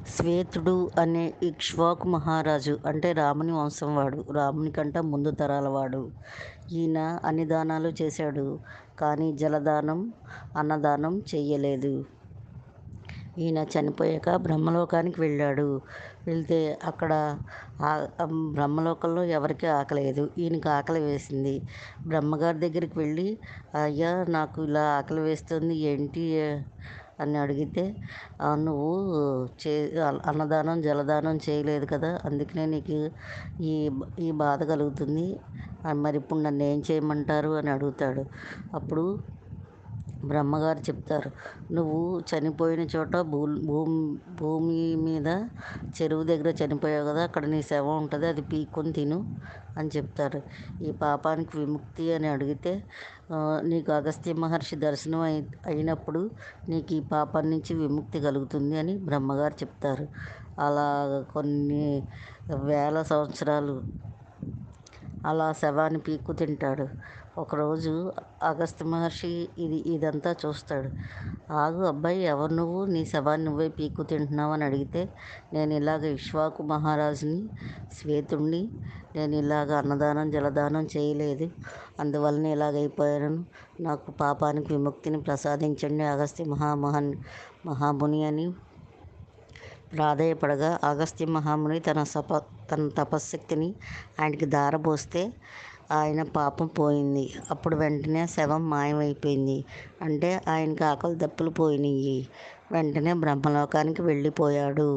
శ్వేతుడు అనే ఇక్ష్వాకు మహారాజు అంటే రాముని వంశం వాడు. రాముని కంటే ముందు తరాల వాడు. ఈయన అన్ని దానాలు చేశాడు, కానీ జలదానం, అన్నదానం చెయ్యలేదు. ఈయన చనిపోయాక బ్రహ్మలోకానికి వెళ్ళాడు. వెళ్తే అక్కడ బ్రహ్మలోకంలో ఎవరికి ఆకలేదు. ఈయనకి ఆకలి వేసింది. బ్రహ్మగారి దగ్గరికి వెళ్ళి, అయ్యా నాకు ఇలా ఆకలి వేస్తుంది ఏంటి అని అడిగితే, నువ్వు చే అన్నదానం జలదానం చేయలేదు కదా, అందుకనే నీకు ఈ ఈ బాధ కలుగుతుంది. మరి ఇప్పుడు నన్ను ఏం చేయమంటారు అని అడుగుతాడు. అప్పుడు బ్రహ్మగారు చెప్తారు, నువ్వు చనిపోయిన చోట భూమి మీద చెరువు దగ్గర చనిపోయావు కదా, అక్కడ నీ శవం ఉంటుంది, అది పీక్కొని తిను అని చెప్తారు. ఈ పాపానికి విముక్తి అని అడిగితే, నీకు అగస్త్య మహర్షి దర్శనం అయినప్పుడు నీకు ఈ పాపం నుంచి విముక్తి కలుగుతుంది అని బ్రహ్మగారు చెప్తారు. అలా కొన్ని వేల సంవత్సరాలు అలా శవాన్ని పీక్కు తింటాడు. ఒకరోజు అగస్త్య మహర్షి ఇదంతా చూస్తాడు. ఆగు అబ్బాయి, ఎవరు నువ్వు? నీ శవాన్ని నువ్వే పీక్కు తింటున్నావు అని అడిగితే, నేను ఇలాగ ఇక్ష్వాకు మహారాజుని, శ్వేతుణ్ణి. నేను ఇలాగ అన్నదానం జలదానం చేయలేదు, అందువలన ఇలాగైపోయాను. నాకు పాపానికి విముక్తిని ప్రసాదించండి అగస్త్య మహాముని అని ప్రాధేయపడగా, అగస్త్య మహాముని తన తపశ్శక్తిని ఆయనకి ధారపోస్తే ఆయన పాపం పోయింది. అప్పుడు వెంటనే శవం మాయమైపోయింది. అంటే ఆయనకి ఆకలి దప్పులు పోయినాయి. వెంటనే బ్రహ్మలోకానికి వెళ్ళిపోయాడు.